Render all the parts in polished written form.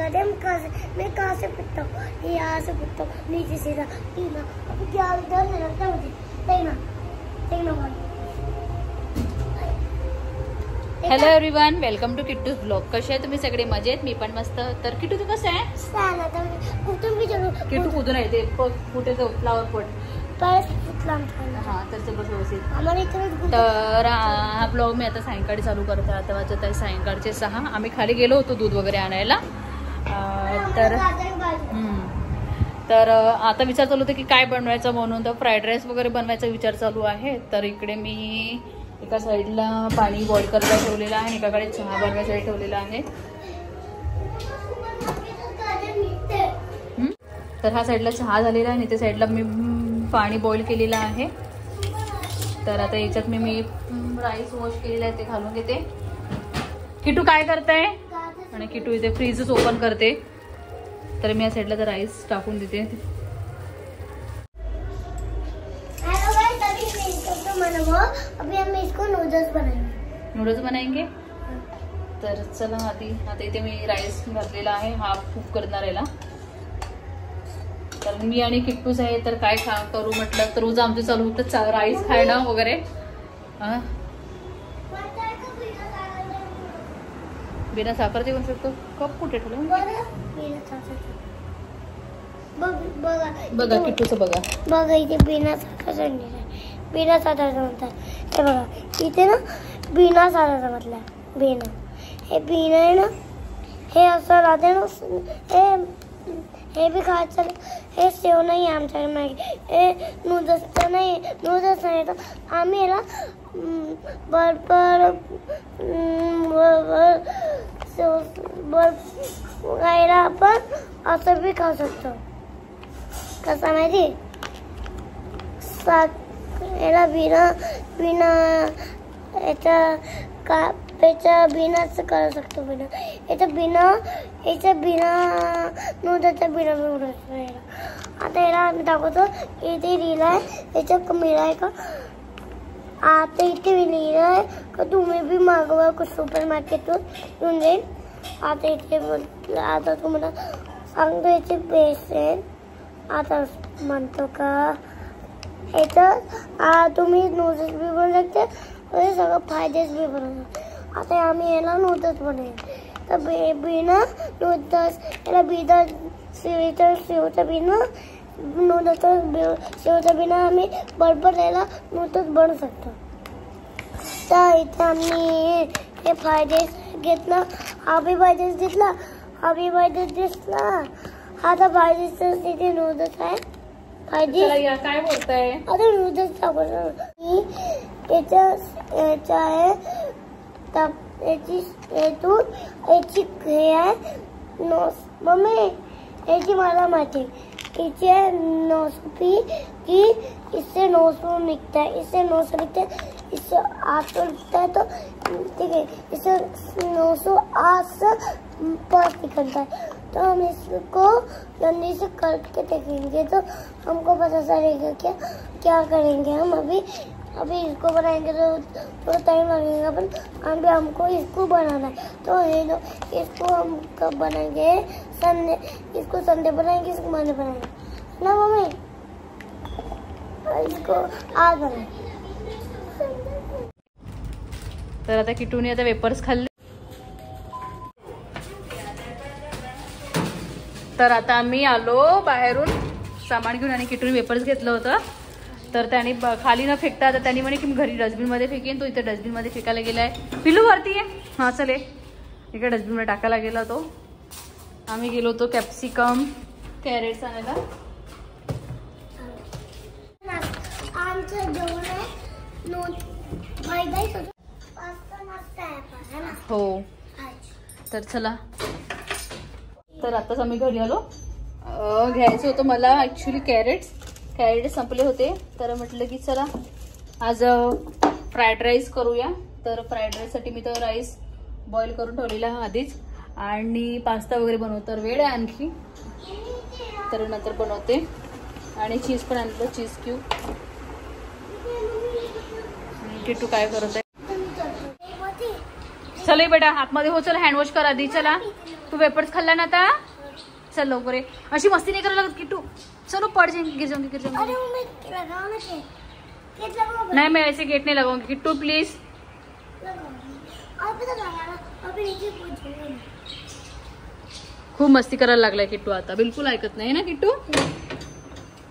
कहते मैं कहाँ से पिटता हूँ, ये यहाँ से पिटता हूँ, नीचे सीधा तीन। अब क्या इधर से लगता है मुझे, देखना देखना। Hello everyone, welcome to Kittu's blog. कसे आहे तुम्ही सगळे? मजेत? मी पण मस्त. तर किट्टू तू कसं आहे? किट्टू कुठून आहे ते कुठे तो फ्लावर पॉट हा तर सगळं व्यवस्थित. तर हा ब्लॉग मी आता सायंकाळी चालू करते. आता वाजत आहे सायंकाळचे 6. आम्ही खाली गेलो होतो दूध वगैरे आणायला. तर आता विचार चालू होता की काय बनवायचं म्हणून. तर फ्राईड राईस वगैरे बनवायचा विचार चालू आहे. तर इकडे मी एका साईडला पाणी बॉईल करायला ठेवलेलं आहे आणि एकाकडे चहा बनवायसाठी ठेवलेला आहे. तर हा साईडला चहा झालेला आहे आणि त्या साईडला मी पाणी बॉईल केलेलं आहे. तर आता याच्यात मी राईस वॉश केलेला आहे ते घालून घेते. किटू काय करताय? आणि किटू इथे फ्रीजच ओपन करते. तर मी या साईडला तर राईस टाकून देते. अभी हम इसको नूडल्स बनाएंगे. तर चला आता इथे मी राईस भरलेला आहे. हा कुक करणार याला. तर मी आणि किट्टूच आहे. तर काय करू म्हटलं तर रोज आमचं चालू होतं राईस खायला वगैरे. बिना साखर देऊ शकतो. कप कुठे ठेवलं बघा किट्टूचं बघा इथे बिना साखर बिना साखर म्हणतात. हे बघा इथे ना बिना साखर म्हटलं. बिना हे बिना आहे ना, हे असं राहते ना. हे बी खायचं. हे सेव नाही आहे आमच्या मॅगी. हे नूडल्स नाही. तर आम्ही याला बर्गर खायला आपण असं बी खाऊ शकतो. कसं माहिती? याला बिना याच्या बिनाच करू शकतो. याच्या बिना नूडल्सच्या बिना आता याला आम्ही दाखवतो. इथे लिहिलं आहे याच्या कमी आहे का. आता इथे लिहिलं आहे का तुम्ही बी मागवा कुछ सुपर मार्केटवर येऊन जाईल. आता इथे आता तुम्हाला सांगतो याचे बेसन. आता म्हणतो का याचं तुम्ही नूडल्स बी बनवू शकते आणि सगळं फायदेच बी बनवू शकते. आता आम्ही याला नूडल्स बनवू. तर बिना नूडल्स याला बिना शेवच्या बिना शेवच्या बिना आम्ही बरोबर याला नूडल्स बनवू शकतो. तर इथे आम्ही हे फायदेच घेतला. हा बी फायदेच घेतला. आता फायदेच तिथे नूडल्स आहे. काय बोलताय? आता नूडल्स टाकून याच्या आहे याची हे आहे मम्मी याची मला माहिती. याची आहे 900 की इससे 900 निकता है. इससे 900 निकता है. इससे 800 निकता है. तो ठीक है इससे 908 से पास निकलता है. तो हम इसको जल्दी से करके देखेंगे तो हमको पता चलेगा क्या करेंगे. हम अभी इसको बनाएंगे तो थोड़ा टाइम लगेगा. पर अभी हमको इसको बनाना है. तो इसको हम कब बनाएंगे? संडे. इसको संडे बनाएंगे. इसको मंडे बनाएंगे ना मम्मी. इसको आज बनाएंगे. तर आता किटूने आता वेपर्स खाल्ले. तर आता आम्ही आलो बाहेरून सामान घेऊन आणि किटूने वेपर्स घेतलं होतं. तर त्याने खाली न फेकता आता त्यांनी म्हणे की मी घरी डस्टबिनमध्ये फेकेन. तो इथे डस्टबिनमध्ये फेकायला गेलाय. पिलू वरती आहे. हां चले इकडे डस्टबिनमध्ये टाकायला गेला तो. आम्ही गेलो होतो कॅप्सिकम कॅरेट्स आणायला. हो तर चला. तर आताच आम्ही घरी आलो. घ्यायचं होतं मला ॲक्च्युली कॅरेट संपले होते. तर म्हटलं की चला आज फ्राईड राईस करूया. तर फ्राईड राईससाठी मी तर राईस बॉईल करून ठेवलेला आहे आधीच. आणि पास्ता वगैरे बनवतो. तर वेळ आहे आणखी. तर नंतर बनवते. आणि चीज पण आणलं. चीज क्यूब. किट्टू काय करत आहे? चल बेटा आतमध्ये हो. चल हँडवॉश कर आधी. चला तू वेपर्स खाल्ला ना आता? चल लवकर ये. अशी मस्ती नाही करायला लागत किट्टू. चलो पड जाएंगे, गिर जाऊंगी, गिर जाऊंगी. अरे मैं लगाओ ना गेट लगाओ. नहीं मैं ऐसे गेट नहीं लगाऊंगी किट्टू प्लीज. अभी तो लगाना, अभी नीचे पहुंचूंगा. खूप मस्ती करायला लागलाय किट्टू आता. बिलकुल ऐकत नाही ना किट्टू.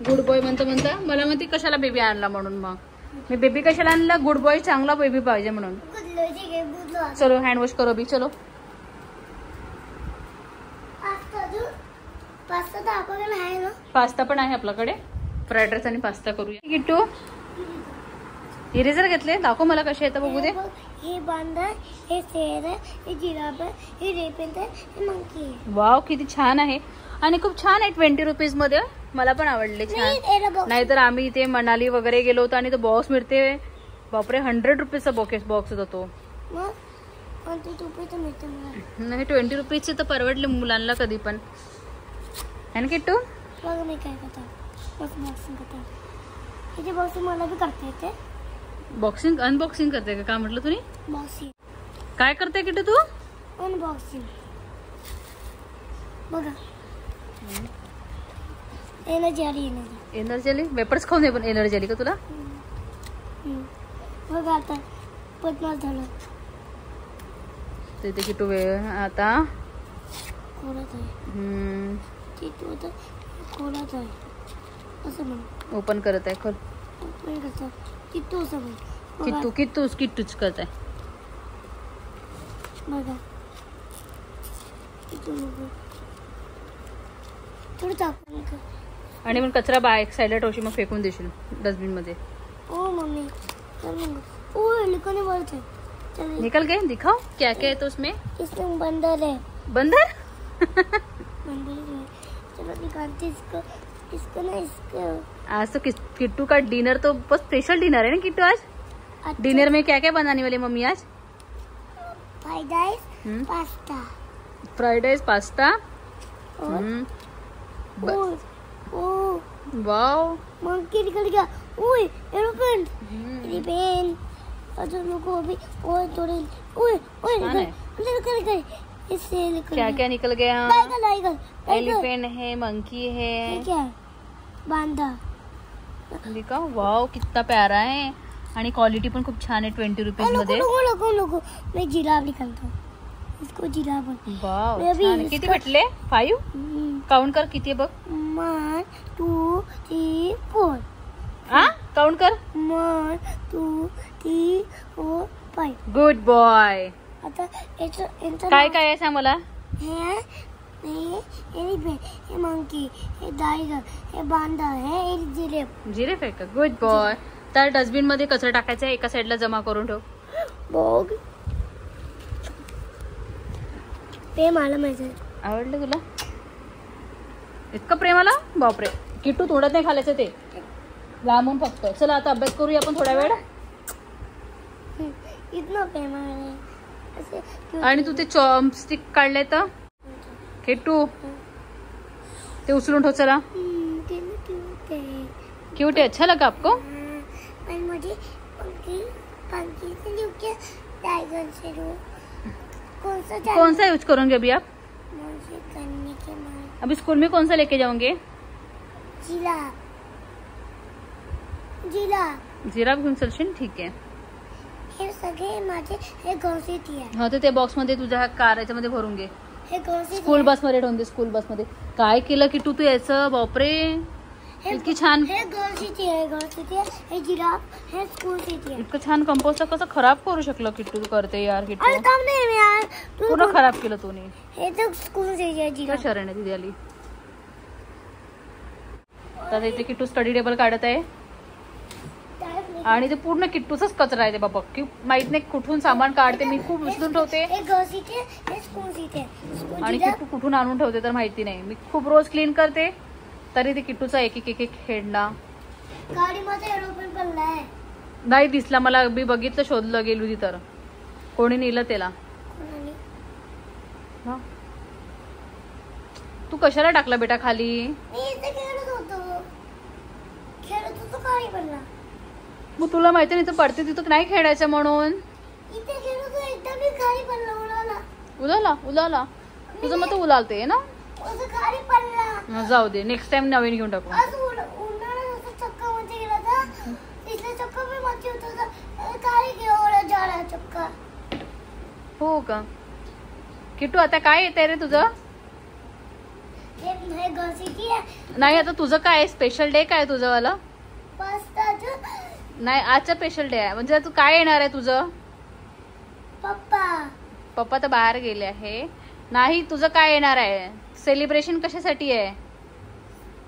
गुड बॉय म्हणता म्हणता मला म्हणते कशाला बेबी आणला म्हणून. मग मी बेबी कशाला आणला? गुड बॉय, चांगला बेबी पाहिजे म्हणून. चलो हँड वॉश करो अभी. चलो पास्ता पण आहे आपल्याकडे. फ्राईड राईस आणि पास्ता करूया. किट्टू इरेजर घेतले, दाखव मला कसे येतं बघू दे. हे बांदर, हे शेर आहे, हे जिराफ आहे, हे रेपेंट आहे, हे मंकी आहे. वाव किती छान आहे आणि खूप छान आहे. 20 रुपीज मध्ये. मला पण आवडले छान. नाहीतर आम्ही इथे मनाली वगैरे गेलो होतो आणि तो बॉक्स मिळते बापरे 100 रुपीजचा बॉक्स होता तो. नाही 20 रुपीजचे तर परवडले मुलांना कधी पण है ना किट्टू. मी काय करता बॉक्सिंग मला बी करता येते. बॉक्सिंग अनबॉक्सिंग करते का म्हटलं तुम्ही? बॉक्सिंग काय करते किट्टू तू? अनबॉक्सिंग. बघा एनर्जी आली. एनर्जी आली. वेपर्स खाऊन पण एनर्जी आली का तुला? बघा आता 50 झालं. तिथे किट्टू आता खोलत आहे. खोलत आहे असं म्हण. ओपन करत आहे. खोल. ओपन करतो किट्टू असं म्हण. किट्टूच करत आहे. बघा थोडं तापमान कर. आणि मग कचरा बाहेर साईडला ठेवशी मग फेकून देशील डस्टबिन मध्ये. ओ मम्मी ओ लिखने बोलते. निकल गए. दिखाओ क्या क्या है तो उसमें. इसमें बंदर है. बंदर बंदर है. चलो दिखाते इसको. इसको ना इसको. आज तो किट्टू का डिनर तो बहुत स्पेशल डिनर है ना किट्टू आज. अच्छा. डिनर में क्या क्या बनाने वाली मम्मी आज? Fried rice, pasta. Fried rice, pasta. Wow monkey निकल गया. ओए एरोप्लेन. एरोप्लेन. अजून लोगों अभी और थोड़े. ओए ओए निकल गए. इससे निकल क्या क्या निकल गया? टाइगर. एलिफेंट है, मंकी है. क्या बांदा. देखा वाव कितना प्यारा है आणि क्वालिटी पण खूप छान आहे 20 रुपीज मध्ये. लोगो मैं जिराफ निकालता हूँ. इसको जिराफ. वाव छान. किती भेटले? 5. काउंट कर किती बघ. 1 2 3 4. काउंट कर. 1 2 3 4 5. Good boy. आता काय काय आहे सांग मला. हे मंकी, हे टायगर, हे बांदा, हे जिराफ आहे का. Good boy. तर डस्टबिन मध्ये कचरा टाकायचा एका साईडला जमा करून ठेव. बघ प्रेम आलं माहिती. आवडलं तुला इतकं प्रेम आला. बापरे किट्टू तोंडात नाही खालायचं ते लांबून फक्त. चला आता अभ्यास करूया आपण थोडा वेळ. इतना प्रेम आहे. आणि तू ते चॉपस्टिक काढले तर किट्टू ते उचलून ठेव. चला क्यूट है. अच्छा लगा आपको? मुझे पंखी से टाइगर से कौन सा यूज करोगे अभी आप? मुझे करने के बाद अभी स्कूल में कौन सा लेके जाओगे? जिराफ घेऊन चलशील. ठीक आहे. हे सगळे माझे हे घोषित आहे. हा तर ते बॉक्स मध्ये तुझ्या कार याच्यामध्ये भरून घे. हे घोषित स्कूल बस मध्ये ठेवून दे. स्कूल बस मध्ये. काय केलं किट्टू तू याचं. बापरे इतकी छान. हे घोषित आहे. हे जिराफ. हे स्कूल सिटी आहे. इतकं छान कंपोस्ट कसं खराब करू शकलं किट्टू. तू करते यार किट्टू. अरे थांब नाही यार. पूर्ण खराब केलं तूने. हे तर स्कूल सिटी आहे. जिराफ शरण आहे तिथे आली. तर इथे किट्टू स्टडी टेबल काढत आहे आणि ते पूर्ण किट्टूचाच कचरा आहे ते बाबा. माहित नाही कुठून सामान काढते. मी खूप उचलून ठेवते आणि किट्टू कुठून आणून ठेवते तर माहिती नाही. मी खूप रोज क्लीन करते तरी ते किट्टूचा एक एक खेळणा. गाडीमध्ये एरोप्लेन बनलाय. नाही दिसला मला. मी बघितलं शोधलं गेलो ती तर कोणी नेलं त्याला. तू कशाला टाकला बेटा खाली? मग तुला माहिती नाही तर पडते तिथं नाही खेळायचं म्हणून. उलाला तुझं मग उलालते ना. असं खाली पडला. जाऊ दे, नेक्स्ट टाइम नवीन घेऊन टाकू. असं उन्हाळ्यात असं चक्का मध्ये गेला तर तिथलं चक्का मी मध्ये होतं खाली घेऊन झाला चक्का. हो का किट्टू, आता काय येतंय रे तुझं? हे घसीची आहे. नाही, आता तुझं काय स्पेशल डे काय तुझं वाला? पास्ताचं. नाही, आजचा स्पेशल डे आहे. म्हणजे तू काय येणार आहे तुझं? पप्पा. पप्पा तर बाहेर गेले आहे. नाही, तुझं काय येणार आहे? सेलिब्रेशन कशासाठी आहे?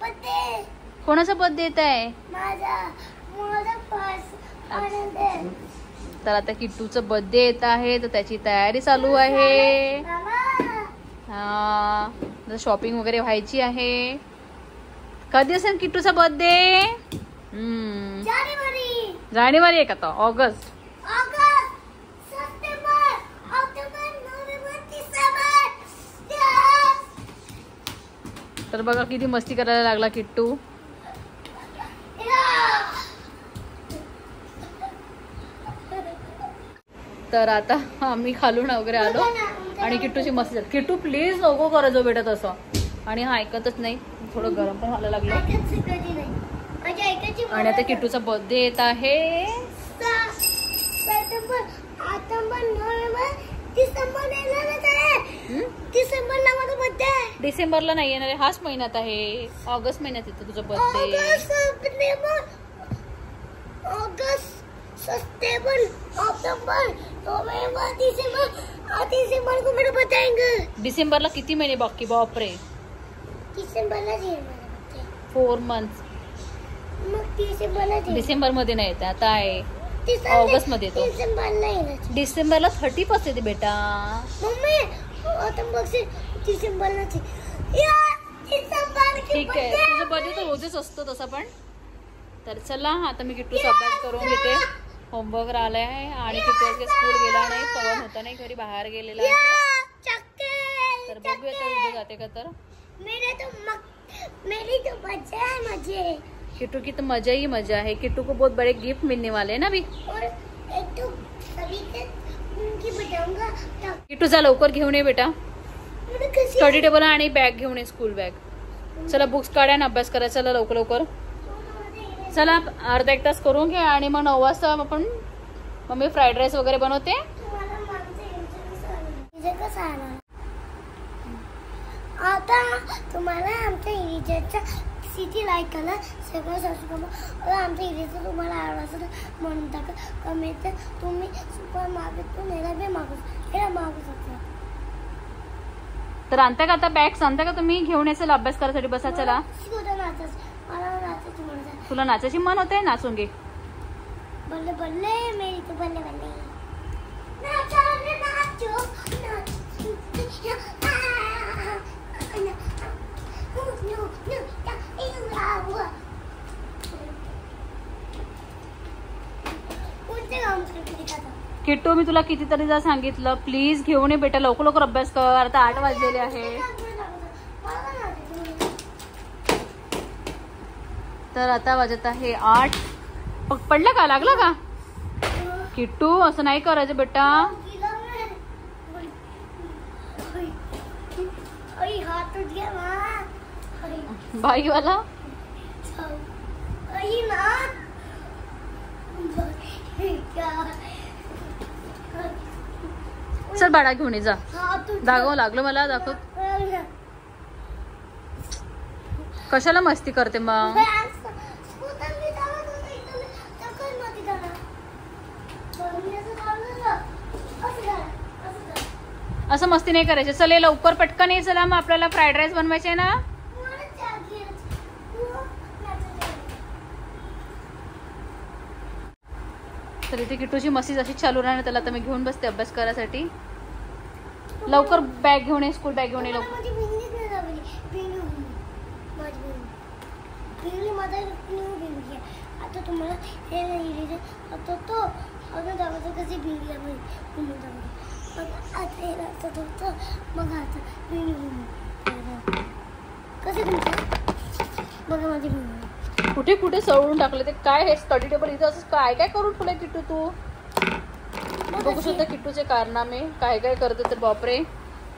बर्थडे. कोणाचा बर्थडे येत आहे? माझा फर्स्ट आनंद आहे. तर आता किट्टूचं बर्थडे येत आहे, तर त्याची तयारी चालू आहे. हा, शॉपिंग वगैरे व्हायची आहे. कधी असेल किट्टूचा बर्थडे? जानेवारी आहे का? तो August. September, October, November, December. तर बघा किती मस्ती करायला लागला किट्टू. तर आता आम्ही खालून वगैरे आलो आणि किट्टूची मस्ती झाली. किट्टू प्लीज नको करत जो बेटा तसं. आणि हा ऐकतच नाही. थोडं गरम पण व्हायला लागलं. आणि आता किट्टूचा बर्थडे येत आहे. सप्टेंबर, ऑक्टोबर, नोव्हेंबर, डिसेंबर डिसेंबरला माझा बर्थडे आहे. डिसेंबरला नाही येणार आहे, हाच महिन्यात आहे. ऑगस्ट महिन्यात येतो तुझा birthday. September, October, November, December को मेरा बर्थडे आएगा. डिसेंबरला किती महिने बाकी? बापरे, डिसेंबरला 4 months. मग डिसेंबर मध्ये नाही येते, आता आहे ऑगस्ट मध्ये येतो. डिसेंबरला 30 येते बेटा. मम्मी डिसेंबरला ठीक आहे, तुझं बर्थडे तर रोजच असतो तसा पण. तर चला आता मी किट्टूचा अभ्यास करून घेते. होमवर्क राहिलाय आहे आणि किट्टू स्कूल गेला नाही, पवन होता नाही घरी, बाहेर गेलेला आहे. तर बघूया तर उद्या जाते का. तर मेरी तो मजा है. मजे किट्टू की तो मजा ही मजा है. किट्टू को बहुत बड़े गिफ्ट मिलने वाले हैं ना अभी. और एक तो सभी की बताऊंगा. किट्टू जा लवकर घेऊन ये बेटा. स्टडी टेबल आणि बॅग घेऊन ये, स्कूल बॅग. चला बुक्स काढा आणि अभ्यास करा. चला लवकर लवकर. चला अर्धा 1 तास करून घ्या आणि मग 9 वाजता आपण मम्मी फ्राईड राईस वगैरे बनवते. आता तुम्हाला आमच्या इरेजरचा सिटी लाईक करा, सगळं सबस्क्राईब करा. आमच्या इरेजर तुम्हाला आवडला तर म्हणून टाका कमेंट. तुम्ही सुपर मार्केटून याला बी मागू शकता. तर आणता का आता बॅग्स आणता का तुम्ही? घेऊन यायचं अभ्यास करायसाठी. बसा चला. तुला नाचायची मन होते, नाचून घे. बल्ले बल्ले मेरी तो बल्ले बल्ले. किट्टू मी तुला कितीतरी जा सांगितलं, प्लीज घेऊन ये बेटा, लवकर लवकर अभ्यास कर. आता 8 वाजलेले आहे. तर आता वाजत आहे 8. पडलं का? लागलं का? किट्टू असं नाही करायचं बेटा. बाईवाला चल बाळा घेऊन ये जा. दाखव, लागलं मला, दाखव. कशाला मस्ती करते मग? असं मस्ती नाही करायची. चल लवकर पटकन ये. चला मग आपल्याला फ्राईड राईस बनवायचे ना. तर इथे किट्टूची मस्ती जशी चालू राहणार, त्याला आता मी घेऊन बसते अभ्यास करायसाठी. लवकर बॅग घेऊन ये, स्कूल बॅग घेऊन ये लवकर. आता तुम्हाला हे नाही आता तो अगं दाखवतो कशी भिंगली मग आता कसे बघा माझी भिंगली कुठे कुठे सळून टाकले ते. काय हे स्टडी टेबल इथं असं काय काय करून ठेवलंय किट्टू तू? बघू शकता किट्टूचे कारनामे काय काय करते. तर बापरे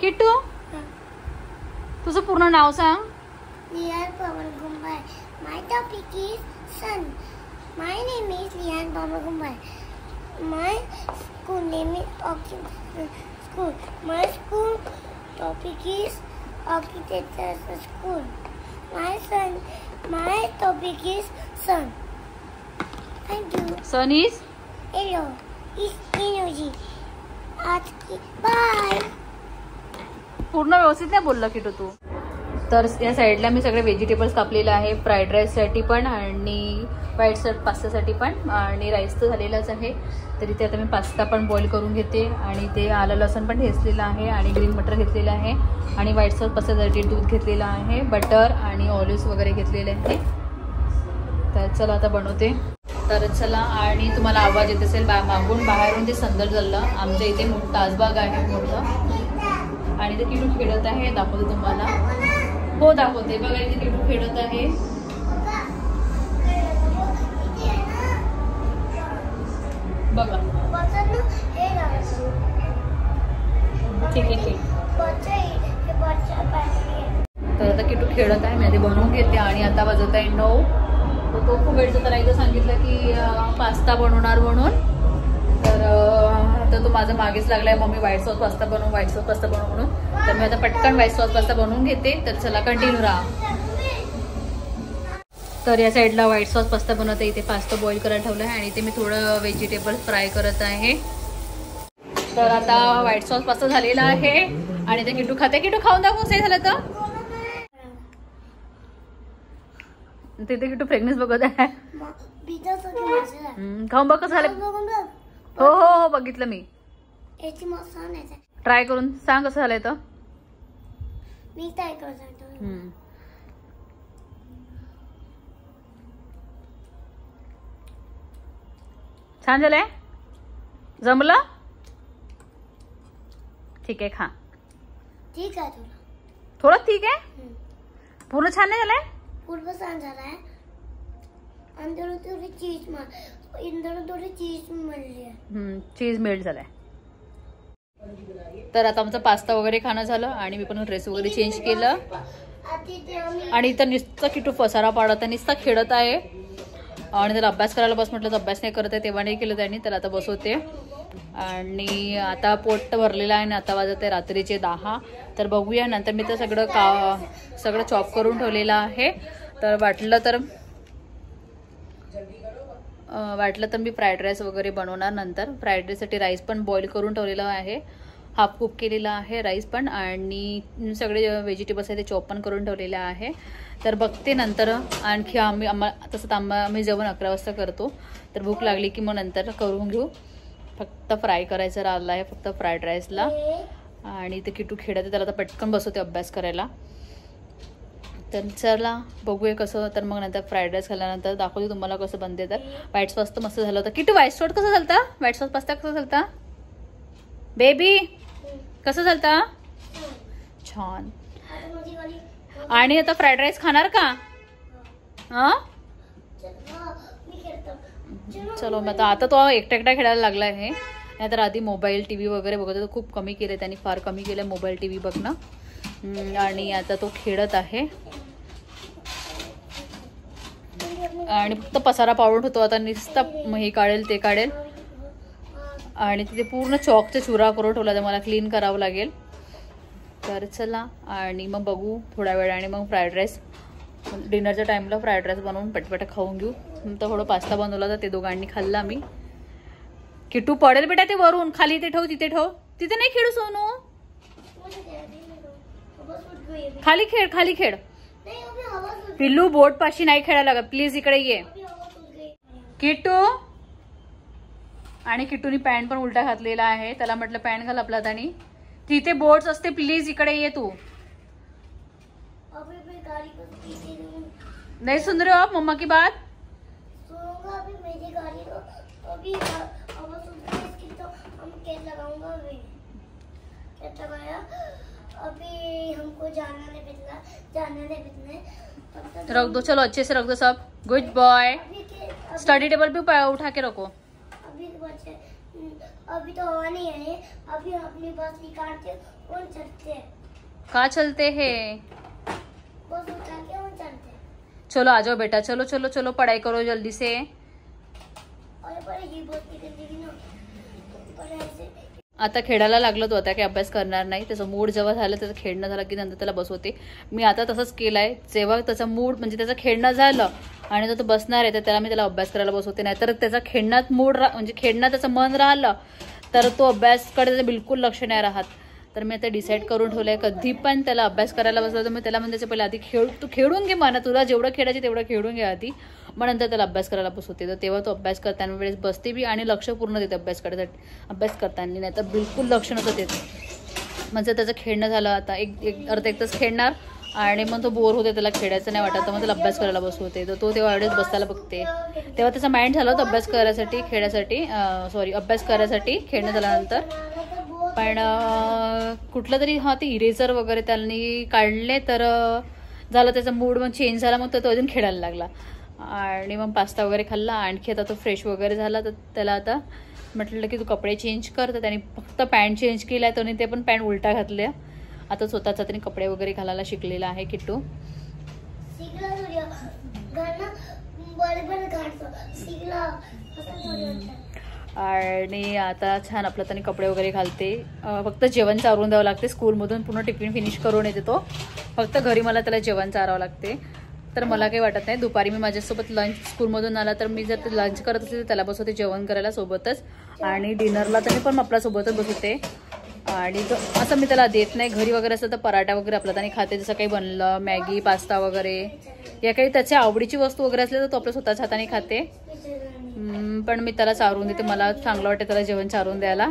किट्टू तुझं पूर्ण नाव सांग. Lian Pawan Kumbhar. My topic is sun. My name is Lian Pama Kumbar. My school name is school. My school topic is architecture school. My topic is sun. Thank you. Sun is Hello. Is energy. आज की bye. पूर्ण व्यवस्थित नाही बोलला किटू तू. तर या साईडला मी सगळे व्हेजिटेबल्स कापलेले आहे, फ्राईड राईससाठी पण आणि व्हाईट सॉस पास्तासाठी पण, आणि राईस तर झालेलाच आहे. तर इथे आता मी पास्ता पण बॉईल करून घेते आणि ते आलं लसूण पण ठेचलेलं आहे आणि ग्रीन मटर घेतलेलं आहे आणि व्हाईट सॉस पास्तासाठी दूध घेतलेलं आहे, बटर आणि ऑलिव्स वगैरे घेतलेले आहे. तर चला आता बनवते. तर चला, आणि तुम्हाला आवाज येत असेल मागून बाहेरून ते संदर झालं. आमच्या इथे मोठं ताजबाग आहे मोठं, आणि ते किटू खेळत आहे. दाखवते तुम्हाला. हो दाखवते. बघा इथे किटू खेळत आहे. बघा ठीक आहे. तर आता किटू खेळत आहे. मी आधी बनवून घेते आणि आता वाजत आहे 9. तर तो खूप वेळचं करायचं सांगितलं की पास्ता बनवणार म्हणून. तर आता तो माझा मागेच लागलाय, मम्मी व्हाईट सॉस पास्ता बनव, व्हाईट सॉस पास्ता बनव म्हणून. तर मी आता पटकन व्हाईट सॉस पास्ता बनवून घेते. तर चला कंटिन्यू राहा. तर या साईडला व्हाईट सॉस पास्ता बनवते. इथे पास्ता बॉईल करायला ठेवला आहे आणि इथे मी थोडं व्हेजिटेबल फ्राय करत आहे. तर आता व्हाईट सॉस पास्ता झालेला आहे आणि ते किटू खाते. किटू खाऊन दाखव कसं झालं तर. तिथे किटू फ्रेग्नेस बघत आहे. खाऊन बघ कसं झालं. हो हो हो बघितलं मी. ट्राय करून सांग कसं झालंय तर. मी ट्राय करून सांगतो. छान झालंय. जमलं. ठीक आहे खा. ठीक आहे. थोडं ठीक आहे. पूर्ण छान नाही झालंय. पूर्ण छान झालाय. अंदर थोडी चीज मिळली आहे. चीज मेल्ट झालाय. तर आता आमचा पास्ता वगैरे खाणं झालं आणि मी पण ड्रेस वगैरे चेंज केलं आणि इथं नुसतं किटू पसारा पाडत आहे, नुसतं खेळत आहे. आणि त्याला अभ्यास करायला बस म्हटलं तर अभ्यास नाही करत आहे, तेव्हा नाही केलं त्यांनी. तर आता बसवते आणि आता पोट भरलेलं आहे आणि आता वाजत आहे रात्रीचे 10. तर बघूया नंतर. मी तर सगळं चॉप करून ठेवलेलं आहे. तर वाटलं तर मी फ्राईड राईस वगैरे बनवणार नंतर. फ्राईड राईससाठी राईस पण बॉईल करून ठेवलेला आहे, हाफ कुक केलेला आहे राईस पण, आणि सगळे व्हेजिटेबल्स आहे ते चॉप पण करून ठेवलेले आहे. तर बघते नंतर. आणखी आम्ही जेवण 11 वाजता करतो. तर भूक लागली की मग नंतर करून घेऊ. फक्त फ्राय करायचं राहिलं आहे फक्त फ्राईड राईसला. आणि ते किटू खेळत, त्याला आता पटकन बसवते अभ्यास करायला. तर चला बघूया कसं. तर मग नंतर फ्राईड राईस खाल्ल्यानंतर दाखवते तुम्हाला कसं बनते. तर व्हाईट सॉस तर मस्त झालं होतं. किटू व्हाईट सॉस कसं झालता. व्हाईट सॉस पास्ता कसं झालता बेबी. कसं झालता. छान. आणि आता फ्राईड राईस खाणार का. हा चलो. मग आता तो एकटा खेळायला लागला आहे. नाहीतर आधी मोबाईल टीव्ही वगैरे बघत होता. खूप कमी केलं त्यांनी, फार कमी केलं मोबाईल टीव्ही बघणं. आणि आता तो खेळत आहे आणि फक्त पसारा पाडून होतो. आता नुसतं हे काढेल ते काढेल आणि तिथे पूर्ण चॉकचा चुरा करून ठेवला. तर मला क्लीन करावं लागेल. तर चला, आणि मग बघू थोड्या वेळाने मग फ्राईड राईस डिनरच्या टाईमला फ्राईड राईस बनवून पटपट खाऊन घेऊ. तर थोडं पास्ता बनवला तर ते दोघांनी खाल्ला मी. किटू पडेल बेटा ते वरून खाली. ते ठेव, तिथे ठेव. तिथे नाही खेळू सोनू. खाली खेळ, खाली खेळ. पिल्लू बोट पाशी नाही खेळायला लागत. प्लीज इकडे ये किटू. आणि किटूनी पॅन्ट पण उलटा घातलेला आहे. त्याला म्हटलं पॅन्ट घाल आपला. आणि तिथे बोट्स असते. प्लीज इकडे ये तू. नहीं सुन रहे हो आप मम्मा की बात. अभी मेरी गाड़ी को अभी लगाऊंगा. अभी हमको जाना नहीं भेजना. रख दो. चलो अच्छे से रख दो सब. Good boy. स्टडी टेबल पे उठा के रखो. अभी तो हवा नहीं है. अभी अपनी बस निकालते और चलते हैं. कहाँ चलते हैं. चलो आ जाओ बेटा, चलो चलो चलो पढ़ाई करो जल्दी से। आता खेळायला लागलो तो, आता काही अभ्यास करणार नाही, त्याचा मूड जेव्हा झालं, त्याचं खेळणं झालं की नंतर त्याला बसवते मी। आता तसंच केलंय, जेव्हा त्याचा मूड म्हणजे त्याचं खेळणं झालं आणि तो बसणार आहे तर त्याला मी त्याला अभ्यास करायला बसवते, नाहीतर त्याचा खेळण्यात मूड म्हणजे खेळण्यात त्याचं मन राहिलं तर तो अभ्यासकडे त्याचं बिलकुल लक्ष नाही राहत। तर मी आता डिसाईड करून ठेवलंय, कधी पण त्याला अभ्यास करायला बसवलं तर मी त्याला म्हणजे पहिले आधी तू खेळून घे म्हणा, तुला जेवढं खेळायचं तेवढं खेळून घे आधी, मग नंतर त्याला अभ्यास करायला बसवते। तर तेव्हा तो अभ्यास करताना वेळेस बसते बी आणि लक्ष पूर्ण देते अभ्यास करताना, नाही तर बिलकुल लक्ष नव्हतं देत। म्हणजे त्याचं खेळणं झालं, आता एक अर्धा एक तास खेळणार आणि मग तो बोर होते, त्याला खेळायचं नाही वाटत, तर मग त्याला अभ्यास करायला बसवते। तर तो तेव्हा वेळेस बसायला बघते, तेव्हा त्याचा माइंड झाला होता अभ्यास करायसाठी अभ्यास करायसाठी खेळणं झाल्यानंतर। पण कुठलं तरी ते इरेझर वगैरे त्यांनी काढले तर झालं त्याचा मूड मग चेंज झाला, मग तो अजून खेळायला लागला आणि मग पास्ता वगैरे खाल्ला। आणखी आता तो फ्रेश वगैरे झाला, तर त्याला आता म्हटलं की तू कपडे चेंज कर, तर त्याने फक्त पॅन्ट चेंज केला, त्याने ते पण पॅन्ट उलटा घातल्या। आता स्वतःचा त्याने कपडे वगैरे घालायला शिकलेला आहे किट्टू। आणि आता छान आपलं त्याने कपडे वगैरे घालते, फक्त जेवण चारवून द्यावं लागते, स्कूलमधून पूर्ण टिफिन फिनिश करून येते तो, फक्त घरी मला त्याला जेवण चारावं लागते। तर मला काही वाटत नाही, दुपारी मी माझ्यासोबत लंच स्कूलमधून आला तर मी जर लंच करत असेल तर त्याला बसवते जेवण करायला सोबतच, आणि डिनरला त्याने पण आपल्यासोबतच बसवते। आणि असं मी त्याला देत नाही, घरी वगैरे असं तर पराठा वगैरे आपला त्याने खाते, जसं काही बनलं मॅगी पास्ता वगैरे या काही त्याच्या आवडीची वस्तू वगैरे असले तर तो आपल्या स्वतःच्या हाताने खाते। पण मी त्याला चारून देते, मला चांगलं वाटते त्याला जेवण चारून द्यायला,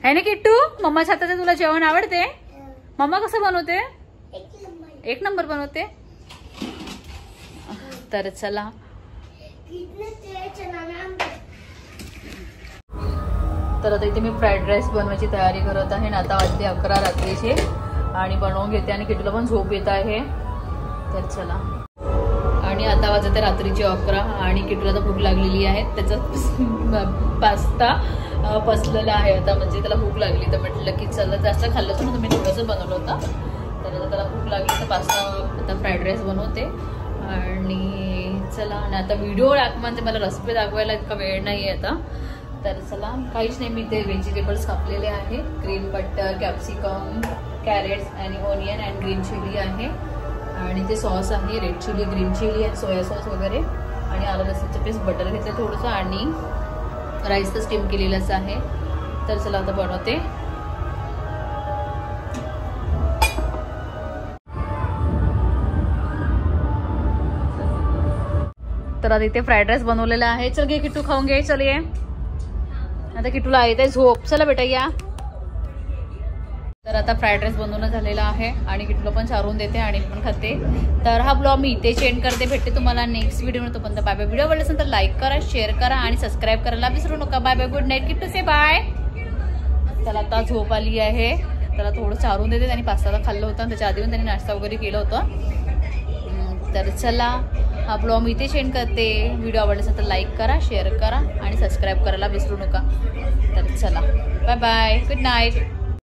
है ना किट्टू? मम्माच्या हाताचं तुला जेवण आवडते? मम्मा कसं बनवते? एक नंबर बनवते। तर चला तर आता इथे मी फ्राईड राईस बनवायची तयारी करत आहे, आता वाजले 11 रात्रीचे आणि बनवून घेते आणि किट्टूला पण झोप येत आहे। तर चला, आणि आता वाजते रात्रीचे 11 आणि किट्टूला तर भूक लागलेली आहे, त्याचा पास्ता पसलेला आहे आता, म्हणजे त्याला भूक लागली तर म्हटलं की चला, जास्त खाल्लं तर तुम्ही थोडंसं बनवलं होतं, तर आता त्याला भूक लागली तर पास्ता आता फ्राईड राईस बनवते। आणि चला, आणि आता व्हिडिओ म्हणजे मला रेसिपी दाखवायला इतका वेळ नाही आहे आता, तर चला काहीच नाही, मी ते व्हेजिटेबल्स कापलेले आहे, ग्रीन बटर, कॅप्सिकम, कॅरेट्स आणि ऑनियन अँड ग्रीन चिली आहे, आणि ते सॉस आहे रेड चिली, ग्रीन चिली आणि सोया सॉस वगैरे, आणि आलं लसूणचं पेस्ट, बटर घेतलं थोडंसं, आणि राईस तर स्टीम केलेलंच आहे। तर चला आता बनवते। तर आता इथे फ्राईड राईस बनवलेला आहे, चल घे किट्टू खाऊन घे, चल ये, आता किट्टूला येते झोप, चला बेटा या। तर आता फ्राईड राईस बनवणं झालेला आहे आणि किट्टूला पण चारून देते आणि पण खाते। तर हा ब्लॉग मी इथे एंड करते, भेटते तुम्हाला नेक्स्ट व्हिडिओ मध्ये, तोपर्यंत बाय बाय। व्हिडिओ आवडला असेल तर लाईक करा, शेअर करा आणि सबस्क्राईब करायला विसरू नका। Bye bye, good night Kittu, say bye. त्याला आता झोप आली आहे, त्याला थोडं चारून देते, त्यांनी पास्ता खाल्लं होतं त्याच्या आधी पण त्यांनी नाश्ता वगैरे केलं होतं। तर चला, हा ब्लॉग मी इथे एंड करते, व्हिडिओ आवडला असेल तर लाईक करा, शेअर करा आणि सबस्क्राईब करायला विसरू नका। तर चला, बाय बाय, गुड नाईट।